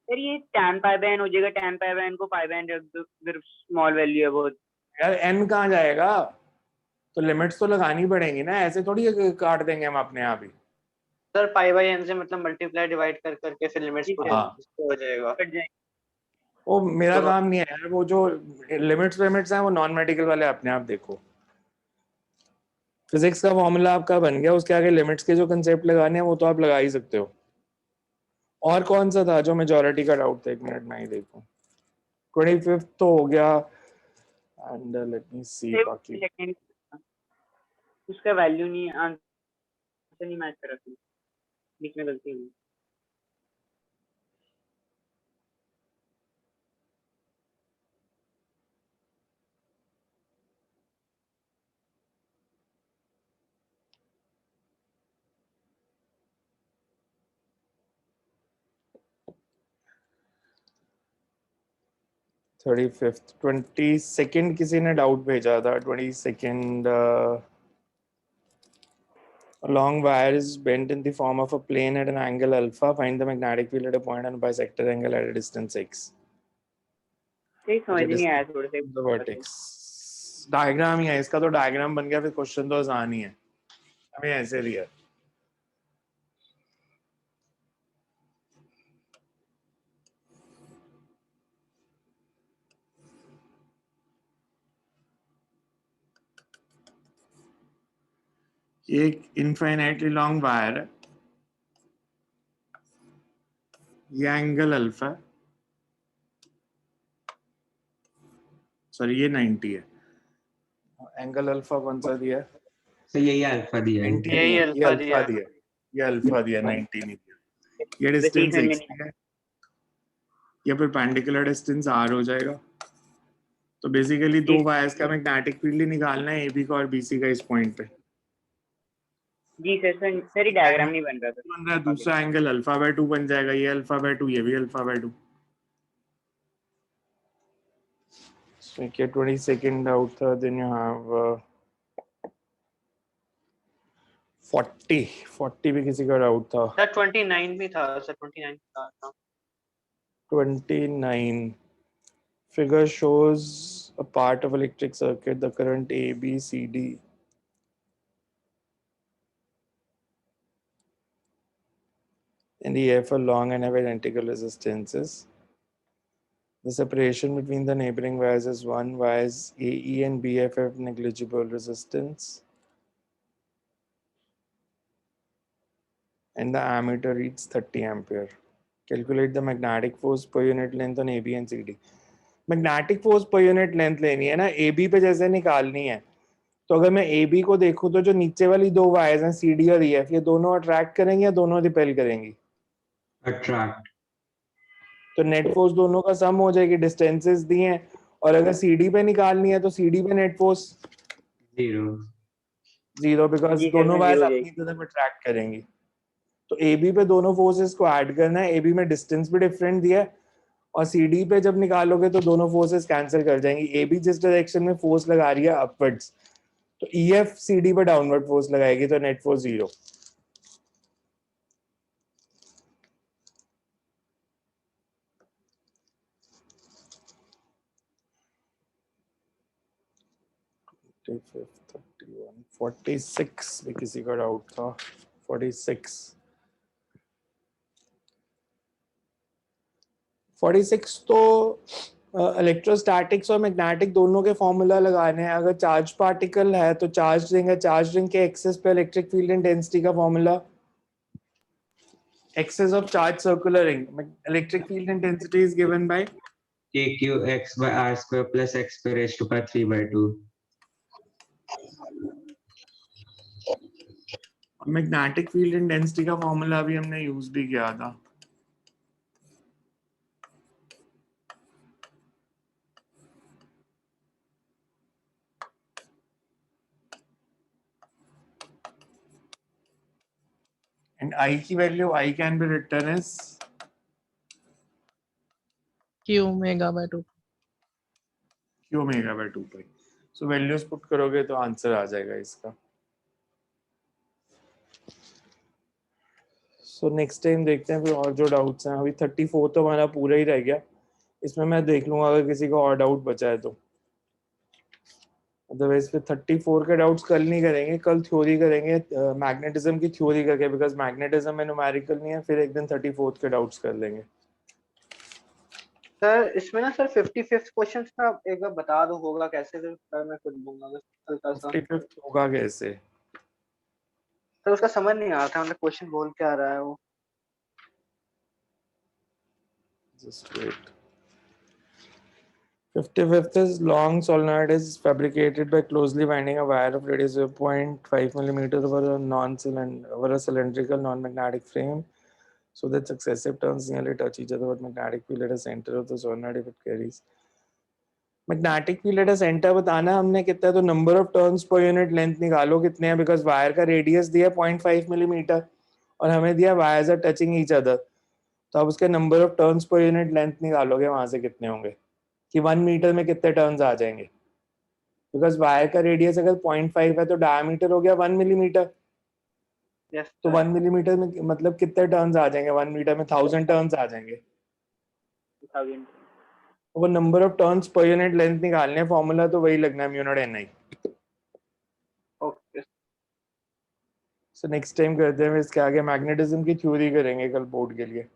सर ये tan पाई बाय n हो जाएगा, tan पाई बाय n को पाई बाय n रख दो, फिर स्मॉल वैल्यू है बहुत। यार, n कहाँ जाएगा? तो लिमिट्स तो लगानी पड़ेंगी ना, ऐसे थोड़ी काट देंगे हम अपने आप ही। सर पाई बाय एन से मतलब मल्टीप्लाई डिवाइड कर करके फिर लिमिट्स जी पुट सर, हो जाएगा। कट जाएंगे। वो मेरा तो काम नहीं है यार, वो जो लिमिट्स हैं वो नॉन मेडिकल वाले अपने आप देखो। फिजिक्स का फॉर्मूला आपका बन गया, उसके आगे लिमिट्स के जो कंसेप्ट लगाने हैं वो तो आप लगा ही सकते हो। और कौन सा था जो मेजॉरिटी का डाउट था? 1 मिनट में ही देखो। 25th तो हो गया, एंड लेट मी सी बाकी। सेकंड उसका वैल्यू नहीं, आंसर नहीं मैच कर रहा था, बीच में गलती हुई। थर्टी फिफ्थ 22nd किसी ने डाउट भेजा था। 22nd a long wire is bent in the form of a plane at an angle alpha. Find the magnetic field at a point on a bisector angle at a distance x. सही समझ नहीं आया थोड़ा सा। The vertex diagram ही है इसका, तो diagram बन गया, फिर क्वेश्चन तो आसान ही है, हमें ऐसे दिया। एक इनफाइनाइटली लॉन्ग वायर है, ये एंगल अल्फा, सॉरी ये 90 है। एंगल अल्फा कौन सा दिया है? तो यही अल्फा दिया है। 90 यही नहीं है, ये अल्फा अल्फा दिया। दिया, ये अल्फा दिया, 90 नहीं दिया। ये डिस्टेंस Precision x है, ये परपेंडिकुलर डिस्टेंस r हो जाएगा। तो बेसिकली दो वायर्स का मैग्नेटिक फील्ड ही निकालना है, AB का और BC का, इस पॉइंट पे। जी सर, सर डायग्राम नहीं बन रहा था। बन रहा है, दूसरा एंगल अल्फा बाय 2 बन जाएगा, ये अल्फा बाय 2, ये भी अल्फा बाय 2। So क्या 22nd आउट था, देन यू हैव 40 भी किसी का डाउट था। सर 29 भी था सर, 29 था। 29 figure shows a part of electric circuit, the current A, B, C, D and EF are long and have identical resistances. The separation between the neighboring wires is 1. Wires AE and BF have negligible resistance, and the ammeter reads 30 ampere. Calculate the magnetic force per unit length on AB and CD. Magnetic force पर unit length लेनी है ना, AB पे जैसे निकालनी है। तो अगर मैं AB को देखूं तो जो नीचे वाली दो वायर्स हैं CD और EF, ये दोनों अट्रैक्ट करेंगे या दोनों रिपेल करेंगी? अट्रैक्ट। तो नेट फोर्स दोनों का सम हो जाएगी, डिस्टेंसेस दिए हैं। और अगर CD पे निकालनी है तो CD पे नेट फोर्स जीरो, बिकॉज जी सर, दोनों में वायर्स zero हो अपनी तरफ अट्रैक्ट करेंगी। तो AB पे दोनों फोर्सेस को ऐड करना है, AB में डिस्टेंस भी डिफरेंट दिया है, और CD पे जब निकालोगे तो दोनों फोर्सेस कैंसिल कर जाएंगी। AB जिस डायरेक्शन में फोर्स लगा रही है अपवर्ड्स, तो EF CD पे डाउनवर्ड फोर्स लगाएगी, तो नेट फोर्स जीरो। 46 भी किसी का डाउट था। 46 तो इलेक्ट्रोस्टैटिक्स और मैग्नेटिक दोनों के फॉर्मूला लगाने हैं। अगर चार्ज पार्टिकल है तो चार्ज रिंग है, चार्ज रिंग के एक्सेस पे इलेक्ट्रिक फील्ड इंटेंसिटी का formula, axis of charge circular ring, electric field intensity is given by KQ x by r square plus x square raised to power 3/2. Magnetic field intensity का formula भी हमने use भी किया था. And I की value I can be written as Q omega by 2. Q omega by 2 pi. So values put करोगे तो answer आ जाएगा इसका. So next टाइम देखते हैं फिर और जो डाउट्स हैं. अभी 34 तो हमारा पूरा ही रह गया. इसमें मैं देख लूंगा अगर किसी को और डाउट बचा है तो. अदरवाइज फिर 34 के डाउट्स कल नहीं करेंगे, कल थ्योरी करेंगे मैग्नेटिज्म की थ्योरी करके, बिकॉज मैग्नेटिज्म में न्यूमेरिकल नहीं है. फिर एक दिन 34 के डाउट्स कर लेंगे. सर इसमें ना सर 55th क्वेश्चन ना एक बार बता दो होगा कैसे, फिर मैं खुद दूंगा बस हल्का सा. 55th होगा कैसे? सर उसका समझ नहीं आ रहा था, मतलब क्वेश्चन बोल क्या रहा है वो. Just wait. 55th is long solenoid is fabricated by closely winding a wire of radius of 0.5 millimeter over a cylindrical non-magnetic frame, so that successive turns nearly touch each other. But magnetic field at the center of the solenoid if it carries. Magnetic field at centre बताना हमने कितना है, तो number of turns पर unit length निकालो कितने हैं, because wire का रेडियस दिया 0.5 मिलीमीटर और हमें दिया wires are touching each other. तो आप उसके नंबर ऑफ टर्न्स पर यूनिट लेंथ निकालोगे वहां से कितने होंगे कि 1 मीटर में कितने टर्न्स आ जाएंगे. बिकॉज वायर का रेडियस अगर 0.5 है तो डायमीटर हो गया 1 मिलीमीटर. यस तो 1 मिलीमीटर में मतलब कितने टर्न्स आ जाएंगे? 1 मीटर में 1000 टर्न्स आ जाएंगे. 1000. वो नंबर ऑफ टर्न्स पर यूनिट लेंथ निकालने हैं, फॉर्मूला तो वही लगना है mu not an I. Okay. So next time करते हैं इसके आगे मैग्नेटिज्म की थ्योरी करेंगे कल बोर्ड के लिए.